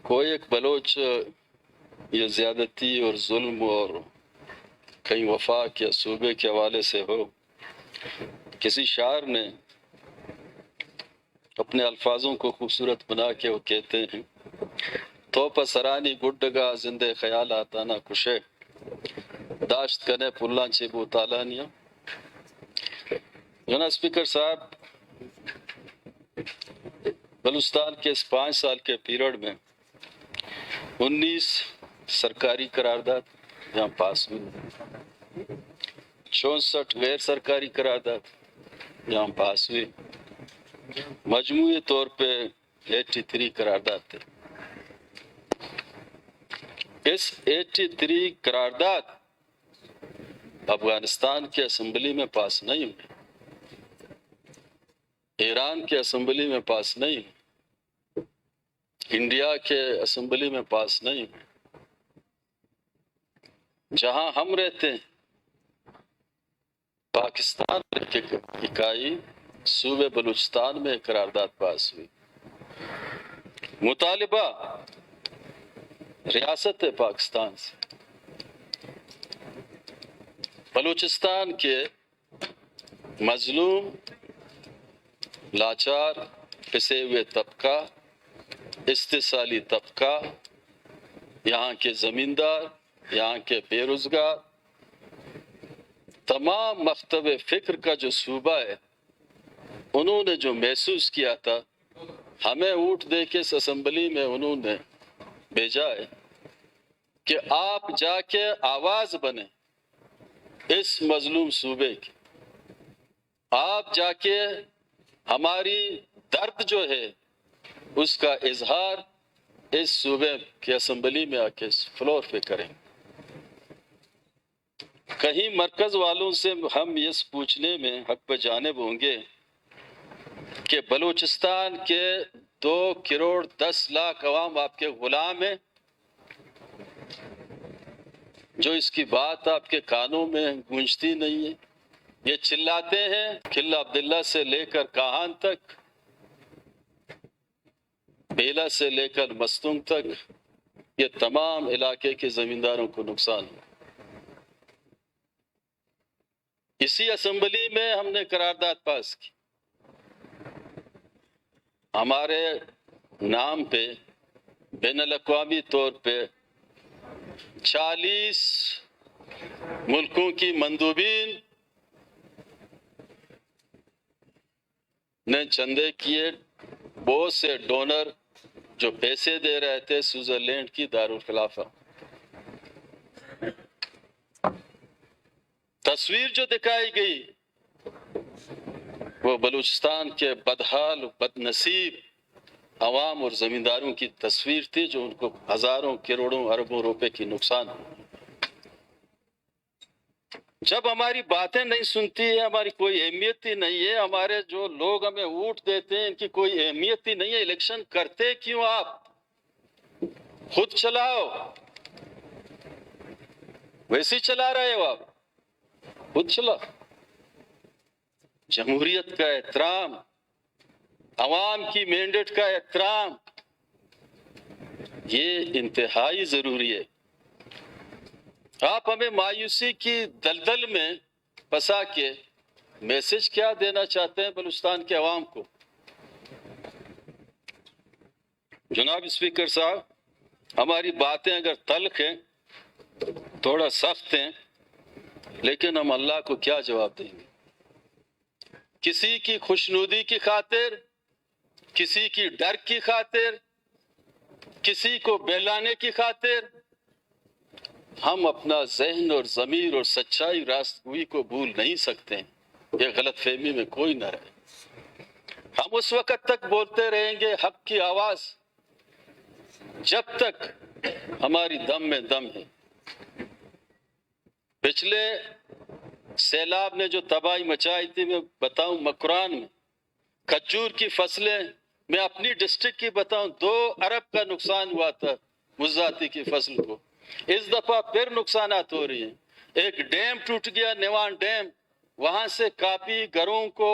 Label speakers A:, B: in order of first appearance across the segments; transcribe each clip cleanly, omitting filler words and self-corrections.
A: کوئی ایک بلوچ یہ زیادتی اور ظلم اور کہیں وفاق یا صوبے کے حوالے سے ہو، کسی شاعر نے اپنے الفاظوں کو خوبصورت بنا کے وہ کہتے ہیں، تو پسرانی گڈگا زندے خیال آتا نہ کشے داشت کنے پلان چے بو تالانیا۔ جناب اسپیکر صاحب، بلوچستان کے اس 5 سال کے پیریڈ میں 19 سرکاری قرارداد یہاں پاس ہوئی، 64 غیر سرکاری قرارداد یہاں پاس ہوئی، مجموعی طور پہ 83 قرارداد تھے۔ اس 83 قرارداد افغانستان کے اسمبلی میں پاس نہیں ہوئے، ایران کے اسمبلی میں پاس نہیں ہوئے، انڈیا کے اسمبلی میں پاس نہیں ہوئے۔ جہاں ہم رہتے ہیں پاکستان کی اکائی صوبے بلوچستان میں قرارداد پاس ہوئی، مطالبہ ریاست پاکستان سے بلوچستان کے مظلوم، لاچار، پسے ہوئے طبقہ، استثالی طبقہ، یہاں کے زمیندار، یہاں کے بے روزگار، تمام مکتب فکر کا جو صوبہ ہے، انہوں نے جو محسوس کیا تھا، ہمیں ووٹ دے کے اس اسمبلی میں انہوں نے بھیجا ہے کہ آپ جا کے آواز بنیں اس مظلوم صوبے کی، آپ جا کے ہماری درد جو ہے اس کا اظہار اس صوبے کے اسمبلی میں آ کے فلور پہ کریں۔ کہیں مرکز والوں سے ہم اس پوچھنے میں حق پہ جانب ہوں گے کہ بلوچستان کے 2 کروڑ 10 لاکھ عوام آپ کے غلام ہیں، جو اس کی بات آپ کے کانوں میں گونجتی نہیں ہے، یہ چلاتے ہیں قلعہ عبداللہ سے لے کر کاہان تک، بیلا سے لے کر مستونگ تک، یہ تمام علاقے کے زمینداروں کو نقصان ہوا۔ اسی اسمبلی میں ہم نے قرارداد پاس کی، ہمارے نام پہ بین الاقوامی طور پہ 40 ملکوں کی مندوبین نے چندے کیے، بہت سے ڈونر جو پیسے دے رہے تھے، سوئٹزرلینڈ کی دارالخلافہ۔ تصویر جو دکھائی گئی وہ بلوچستان کے بدحال بد نصیب عوام اور زمینداروں کی تصویر تھی، جو ان کو ہزاروں کروڑوں اربوں روپے کی نقصان ہوا۔ جب ہماری باتیں نہیں سنتی ہے، ہماری کوئی اہمیت ہی نہیں ہے، ہمارے جو لوگ ہمیں ووٹ دیتے ہیں ان کی کوئی اہمیت ہی نہیں ہے، الیکشن کرتے کیوں؟ آپ خود چلاؤ، ویسے ہی چلا رہے ہو، آپ خود چلاؤ۔ جمہوریت کا احترام، عوام کی مینڈیٹ کا احترام، یہ انتہائی ضروری ہے۔ آپ ہمیں مایوسی کی دلدل میں پھنسا کے میسج کیا دینا چاہتے ہیں بلوچستان کے عوام کو؟ جناب اسپیکر صاحب، ہماری باتیں اگر تلخ ہیں، تھوڑا سخت ہیں، لیکن ہم اللہ کو کیا جواب دیں گے؟ کسی کی خوشنودی کی خاطر، کسی کی ڈر کی خاطر، کسی کو بہلانے کی خاطر ہم اپنا ذہن اور ضمیر اور سچائی راست گوئی کو بھول نہیں سکتے ہیں۔ یہ غلط فہمی میں کوئی نہ رہے۔ ہم اس وقت تک بولتے رہیں گے حق کی آواز جب تک ہماری دم میں دم ہے۔ پچھلے سیلاب نے جو تباہی مچائی تھی، میں بتاؤں مکران میں کھجور کی فصلیں، میں اپنی ڈسٹرکٹ کی بتاؤں 2 ارب کا نقصان ہوا تھا مزاتی کی فصل کو۔ اس دفعہ پھر نقصانات ہو رہی ہیں۔ ایک ڈیم ٹوٹ گیا، نیوان ڈیم، وہاں سے کافی گھروں کو،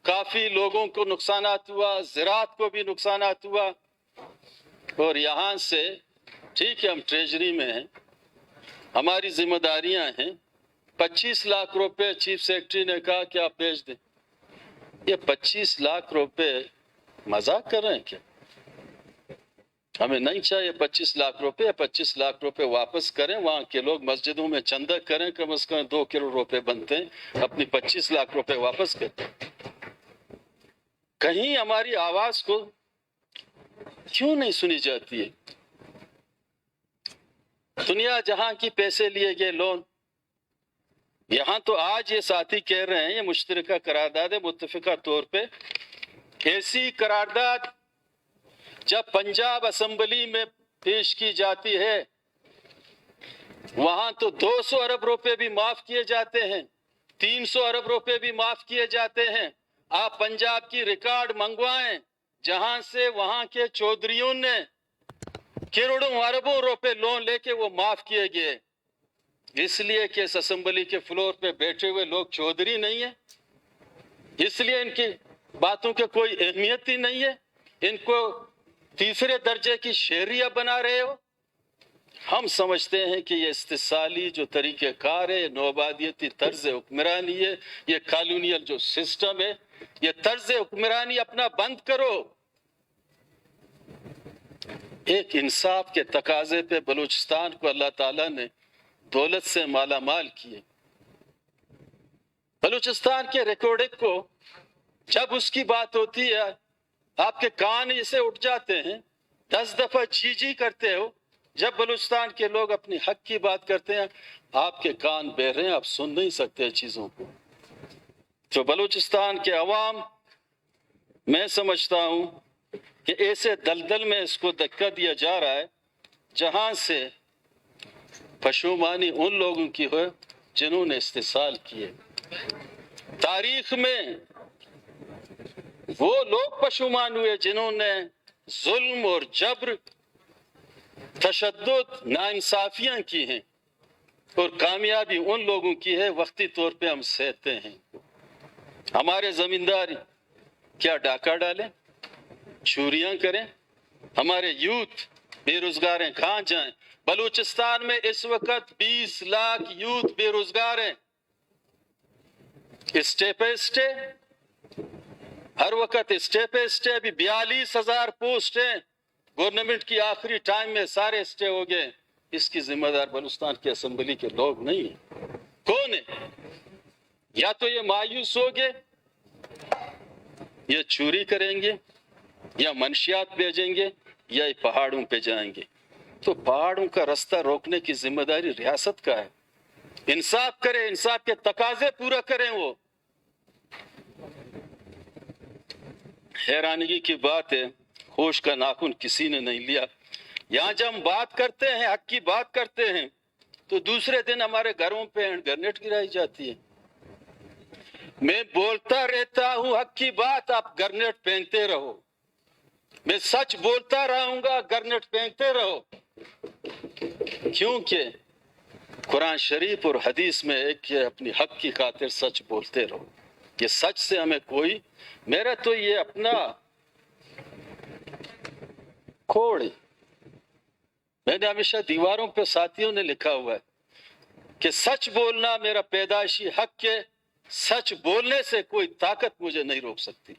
A: کافی لوگوں کو نقصانات ہوا، زراعت کو بھی نقصانات ہوا۔ اور یہاں سے ٹھیک ہے ہم ٹریجری میں ہیں، ہماری ذمہ داریاں ہیں، 25 لاکھ روپے چیف سیکرٹری نے کہا کہ آپ بھیج دیں۔ یہ 25 لاکھ روپے مذاق کر رہے ہیں کیا؟ ہمیں نہیں چاہیے 25 لاکھ روپے، 25 لاکھ روپے واپس کریں، وہاں کے لوگ مسجدوں میں چندہ کریں، کم از کم 2 کروڑ روپے بنتے ہیں، اپنی 25 لاکھ روپے واپس کریں۔ کہیں ہماری آواز کو کیوں نہیں سنی جاتی ہے؟ دنیا جہاں کی پیسے لیے گئے لون، یہاں تو آج یہ ساتھی کہہ رہے ہیں یہ مشترکہ قرارداد ہے، متفقہ طور پہ ایسی قرارداد جب پنجاب اسمبلی میں پیش کی جاتی ہے وہاں تو 200 ارب روپے بھی معاف کیے جاتے ہیں، 300 ارب روپے بھی معاف کیے جاتے ہیں۔ آپ پنجاب کی ریکارڈ منگوائیں جہاں سے وہاں کے چودھریوں نے کروڑوں اربوں روپے لون لے کے وہ معاف کیے گئے، اس لیے کہ اس اسمبلی کے فلور پہ بیٹھے ہوئے لوگ چودھری نہیں ہیں، اس لیے ان کی باتوں کے کوئی اہمیت ہی نہیں ہے، ان کو تیسرے درجے کی شہریہ بنا رہے ہو۔ ہم سمجھتے ہیں کہ یہ استحصالی جو طریقہ کار ہے، نوآبادیتی طرز حکمرانی ہے، یہ کالونیل جو سسٹم ہے، یہ طرز حکمرانی اپنا بند کرو۔ ایک انصاف کے تقاضے پہ بلوچستان کو اللہ تعالیٰ نے دولت سے مالا مال کیے۔ بلوچستان کے ریکارڈنگ کو جب اس کی بات ہوتی ہے آپ کے کان اسے اٹھ جاتے ہیں، 10 دفعہ جی جی کرتے ہو۔ جب بلوچستان کے لوگ اپنی حق کی بات کرتے ہیں آپ کے کان بہرے ہیں، آپ سن نہیں سکتے چیزوں کو۔ تو بلوچستان کے عوام، میں سمجھتا ہوں کہ ایسے دلدل میں اس کو دھکا دیا جا رہا ہے جہاں سے پشیمانی ان لوگوں کی ہو جنہوں نے استحصال کیے۔ تاریخ میں وہ لوگ پشیمان ہوئے جنہوں نے ظلم اور جبر، تشدد، ناانصافیاں کی ہیں، اور کامیابی ان لوگوں کی ہے وقتی طور پہ ہم سہتے ہیں۔ ہمارے زمیندار کیا ڈاکہ ڈالیں، چوریاں کریں، ہمارے یوتھ بے روزگار ہیں، کہاں جائیں؟ بلوچستان میں اس وقت 20 لاکھ یوتھ بے روزگار ہیں، اسٹے پہ اسٹے، ہر وقت اسٹے پہ اسٹے۔ ابھی 42,000 پوسٹ ہیں، گورنمنٹ کی آخری ٹائم میں سارے اسٹے ہو گئے۔ اس کی ذمہ دار بلوچستان کی اسمبلی کے لوگ نہیں ہیں۔ کون ہے؟ یا تو یہ مایوس ہو گئے، یا چوری کریں گے، یا منشیات بھیجیں گے، یا پہاڑوں پہ جائیں گے۔ تو پہاڑوں کا رستہ روکنے کی ذمہ داری ریاست کا ہے۔ انصاف کرے، انصاف کے تقاضے پورا کریں۔ وہ حیرانگی کی بات ہے، ہوش کا ناخن کسی نے نہیں لیا۔ یہاں جب ہم بات کرتے ہیں، حق کی بات کرتے ہیں، تو دوسرے دن ہمارے گھروں پہ ہینڈ گرنیڈ گرائی جاتی ہے۔ میں بولتا رہتا ہوں حق کی بات، آپ گرنیڈ پھینکتے رہو۔ میں سچ بولتا رہوں گا، گرنیڈ پھینکتے رہو۔ کیونکہ قرآن شریف اور حدیث میں ایک کہ اپنی حق کی خاطر سچ بولتے رہو۔ یہ سچ سے ہمیں کوئی، میرا تو یہ اپنا کوڑ ہے۔ میں نے ہمیشہ دیواروں پہ ساتھیوں نے لکھا ہوا ہے کہ سچ بولنا میرا پیدائشی حق ہے، سچ بولنے سے کوئی طاقت مجھے نہیں روک سکتی۔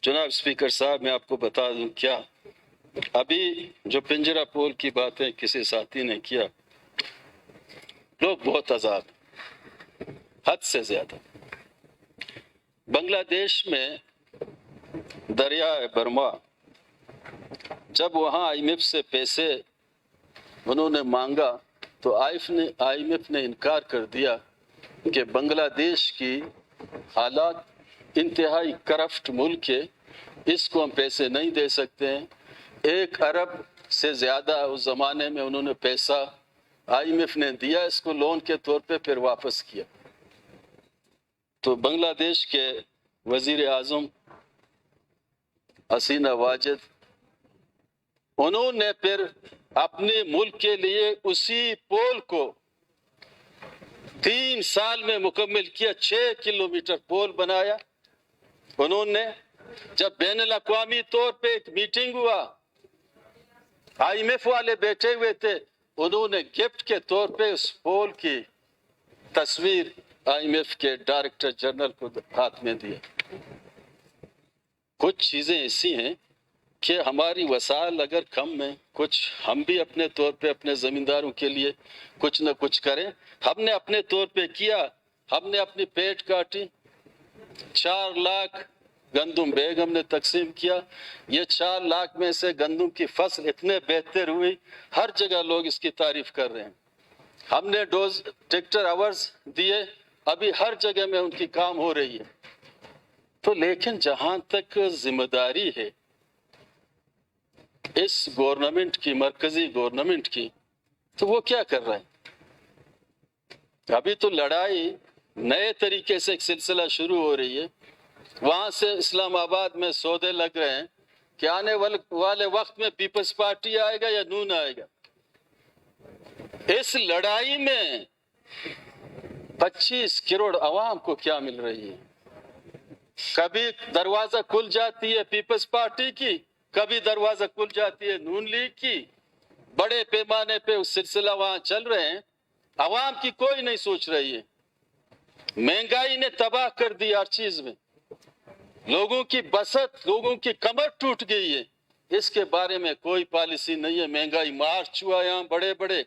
A: جناب اسپیکر صاحب، میں آپ کو بتا دوں کیا ابھی جو پنجرہ پول کی باتیں کسی ساتھی نے کیا، لوگ بہت عذاب، حد سے زیادہ۔ بنگلہ دیش میں دریائے برما، جب وہاں آئی ایم ایف سے پیسے انہوں نے مانگا تو آئی ایم ایف نے انکار کر دیا کہ بنگلہ دیش کی حالات انتہائی کرپٹ ملک ہے، اس کو ہم پیسے نہیں دے سکتے ہیں۔ 1 ارب سے زیادہ اس زمانے میں انہوں نے پیسہ آئی ایم ایف نے دیا، اس کو لون کے طور پہ پھر واپس کیا۔ تو بنگلہ دیش کے وزیر اعظم حسینہ واجد، انہوں نے پھر اپنے ملک کے لیے اسی پول کو 3 سال میں مکمل کیا، 6 کلومیٹر پول بنایا انہوں نے، جب بین الاقوامی طور پہ ایک میٹنگ ہوا، IMF والے بیٹھے ہوئے تھے، انہوں نے گفٹ کے طور پہ اس پول کی تصویر IMF کے ڈائریکٹر جنرل کو ہاتھ میں دیا۔ کچھ چیزیں ایسی ہیں کہ ہماری وسائل اگر کم ہیں، کچھ ہم بھی اپنے طور پہ اپنے زمینداروں کے لیے کچھ نہ کچھ کریں۔ ہم نے اپنے طور پہ کیا، ہم نے اپنی پیٹ کاٹی، 4 لاکھ گندم بیگ ہم نے تقسیم کیا۔ یہ 4 لاکھ میں سے گندم کی فصل اتنے بہتر ہوئی، ہر جگہ لوگ اس کی تعریف کر رہے ہیں۔ ہم نے ڈوز ٹریکٹر آورز دیے، ابھی ہر جگہ میں ان کی کام ہو رہی ہے۔ تو لیکن جہاں تک ذمہ داری ہے اس گورنمنٹ کی، مرکزی گورنمنٹ کی، تو وہ کیا کر رہے ہیں؟ ابھی تو لڑائی نئے طریقے سے ایک سلسلہ شروع ہو رہی ہے، وہاں سے اسلام آباد میں سودے لگ رہے ہیں کہ آنے والے وقت میں پیپلز پارٹی آئے گا یا نون آئے گا۔ اس لڑائی میں 25 کروڑ عوام کو کیا مل رہی ہے؟ کبھی دروازہ کھل جاتی ہے پیپلز پارٹی کی، کبھی دروازہ کھل جاتی ہے نون لیگ کی، بڑے پیمانے پہ اس سلسلہ وہاں چل رہے ہیں۔ عوام کی کوئی نہیں سوچ رہی ہے۔ مہنگائی نے تباہ کر دی ہر چیز میں، لوگوں کی بسط، لوگوں کی کمر ٹوٹ گئی ہے، اس کے بارے میں کوئی پالیسی نہیں ہے۔ مہنگائی مارچ ہوا یہاں بڑے بڑے،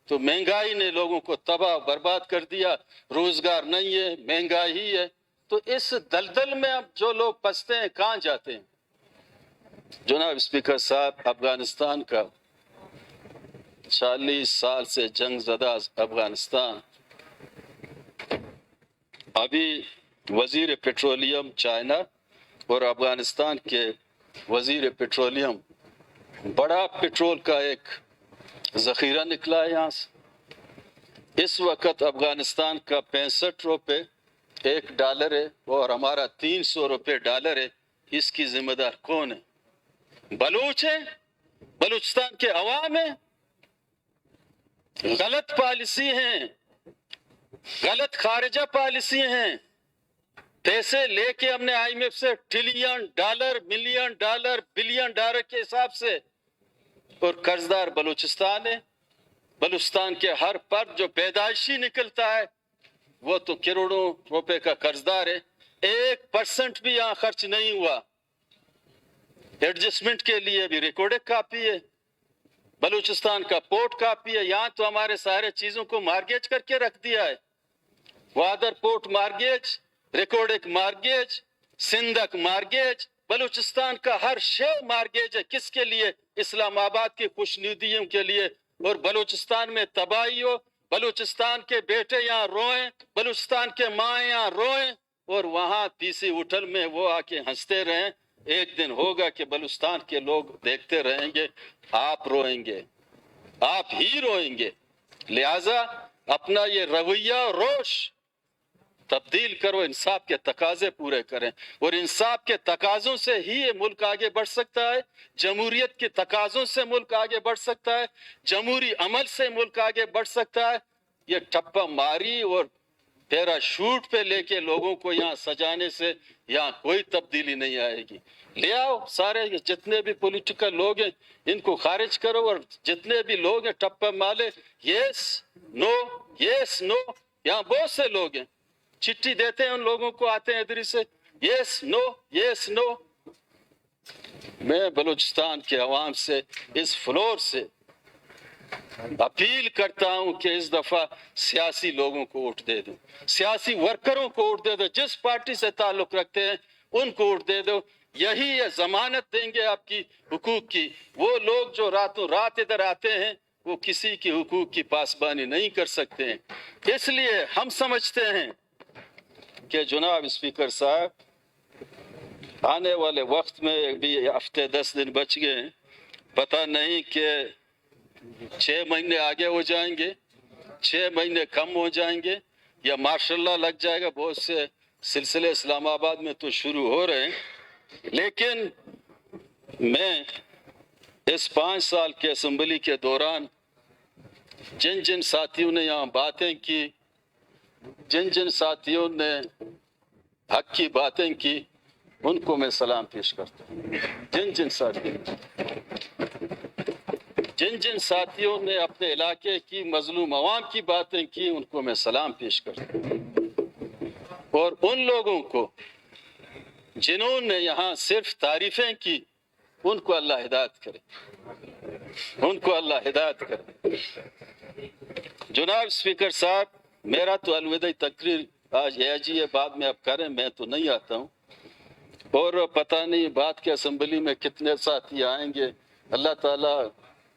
A: تو مہنگائی نے لوگوں کو تباہ برباد کر دیا، روزگار نہیں ہے، مہنگائی ہی ہے۔ تو اس دلدل میں اب جو لوگ پھنستے ہیں کہاں جاتے ہیں؟ جناب اسپیکر صاحب، افغانستان کا 40 سال سے جنگ زدہ افغانستان، ابھی وزیر پیٹرولیم چائنا اور افغانستان کے وزیر پیٹرولیم بڑا پیٹرول کا ایک ذخیرہ نکلا ہے یہاں سے۔ اس وقت افغانستان کا 65 روپے $1 ہے اور ہمارا 300 روپے ڈالر ہے۔ اس کی ذمہ دار کون ہے؟ بلوچ ہیں، بلوچستان کے عوام ہیں۔ غلط پالیسی ہیں، غلط خارجہ پالیسی ہیں۔ پیسے لے کے ہم نے IMF سے $1 trillion, million dollar, billion dollar کے حساب سے، اور قرضدار بلوچستان ہے۔ بلوچستان کے ہر فرد جو پیدائشی نکلتا ہے وہ تو کروڑوں روپے کا قرضدار ہے۔ 1% بھی یہاں خرچ نہیں ہوا۔ ایڈجسٹمنٹ کے لیے بھی ریکارڈڈ کاپی ہے، بلوچستان کا پورٹ کاپی ہے۔ یہاں تو ہمارے سارے چیزوں کو مارگیج کر کے رکھ دیا ہے۔ Gwadar port mortgage, Reko Diq mortgage, Saindak mortgage, Balochistan کا ہر شے مارگیج ہے۔ کس کے لیے؟ اسلام آباد کی خوشنودیوں کے لیے۔ اور بلوچستان میں تباہی ہو، بلوچستان کے بیٹے یہاں روئیں، بلوچستان کے ماں یہاں روئیں، اور وہاں TC ہوٹل میں وہ آ کے ہنستے رہیں۔ ایک دن ہوگا کہ بلوچستان کے لوگ دیکھتے رہیں گے، آپ روئیں گے، آپ ہی روئیں گے۔ لہٰذا اپنا یہ رویہ روش تبدیل کرو، انصاف کے تقاضے پورے کریں، اور انصاف کے تقاضوں سے ہی یہ ملک آگے بڑھ سکتا ہے۔ جمہوریت کے تقاضوں سے ملک آگے بڑھ سکتا ہے، جمہوری عمل سے ملک آگے بڑھ سکتا ہے۔ یہ ٹپا ماری اور پیراشوٹ پہ لے کے لوگوں کو یہاں سجانے سے یہاں کوئی تبدیلی نہیں آئے گی۔ لے آؤ سارے جتنے بھی پولیٹیکل لوگ ہیں ان کو خارج کرو، اور جتنے بھی لوگ ہیں ٹپا مالے، یس نو یس نو، یہاں بہت سے لوگ ہیں، چٹھی دیتے ہیں ان لوگوں کو، آتے ہیں ادھر سے یس نو یس نو۔ میں بلوچستان کے عوام سے اس فلور سے اپیل کرتا ہوں کہ اس دفعہ سیاسی لوگوں کو ووٹ دے دو، سیاسی ورکروں کو ووٹ دے دو، جس پارٹی سے تعلق رکھتے ہیں ان کو ووٹ دے دو۔ یہی یہ ضمانت دیں گے آپ کی حقوق کی۔ وہ لوگ جو راتوں رات ادھر آتے ہیں وہ کسی کی حقوق کی پاسبانی نہیں کر سکتے ہیں۔ اس لیے ہم سمجھتے ہیں کہ جناب اسپیکر صاحب، آنے والے وقت میں بھی ہفتے 10 دن بچ گئے ہیں، پتہ نہیں کہ 6 مہینے آگے ہو جائیں گے، 6 مہینے کم ہو جائیں گے، یا ماشاء اللہ لگ جائے گا۔ بہت سے سلسلے اسلام آباد میں تو شروع ہو رہے ہیں، لیکن میں اس 5 سال کے اسمبلی کے دوران جن جن ساتھیوں نے یہاں باتیں کی، جن جن ساتھیوں نے حق کی باتیں کی، ان کو میں سلام پیش کرتا ہوں. جن جن ساتھیوں نے اپنے علاقے کی مظلوم عوام کی باتیں کی ان کو میں سلام پیش کرتا ہوں. اور ان لوگوں کو جنہوں نے یہاں صرف تعریفیں کی ان کو اللہ ہدایت کرے، ان کو اللہ ہدایت کرے. جناب اسپیکر صاحب، میرا تو الوداعی تقریر آج ہے جی، یہ بعد میں آپ کریں، میں تو نہیں آتا ہوں. اور پتہ نہیں بات کے اسمبلی میں کتنے ساتھی آئیں گے. اللہ تعالیٰ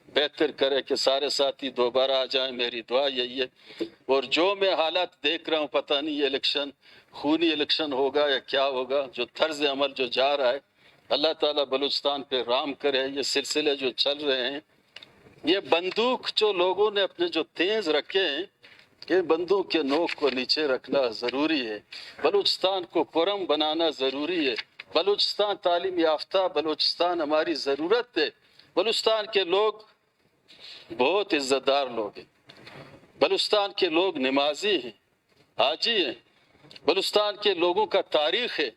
A: بہتر کرے کہ سارے ساتھی دوبارہ آ جائیں، میری دعا یہی ہے. اور جو میں حالات دیکھ رہا ہوں، پتہ نہیں یہ الیکشن خونی الیکشن ہوگا یا کیا ہوگا. جو طرز عمل جو جا رہا ہے، اللہ تعالیٰ بلوچستان پہ رحم کرے. یہ سلسلے جو چل رہے ہیں، یہ بندوق جو لوگوں نے اپنے جو تیز رکھے ہیں، یہ بندوق کے نوک کو نیچے رکھنا ضروری ہے. بلوچستان کو پرم بنانا ضروری ہے. بلوچستان تعلیم یافتہ بلوچستان ہماری ضرورت ہے. بلوچستان کے لوگ بہت عزت دار لوگ ہیں. بلوچستان کے لوگ نمازی ہیں، حاجی ہیں. بلوچستان کے لوگوں کا تاریخ ہے،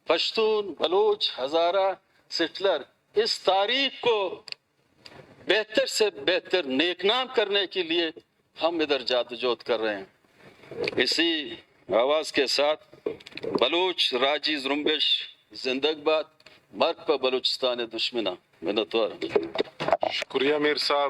A: پشتون، بلوچ، ہزارہ، سٹلر. اس تاریخ کو بہتر سے بہتر نیکنام کرنے کے لیے ہم ادھر جادوجہد کر رہے ہیں. اسی آواز کے ساتھ بلوچ راجی زرمبش زندگ باد، مرگ پر بلوچستان دشمنہ. منتوار.
B: شکریہ میر صاحب.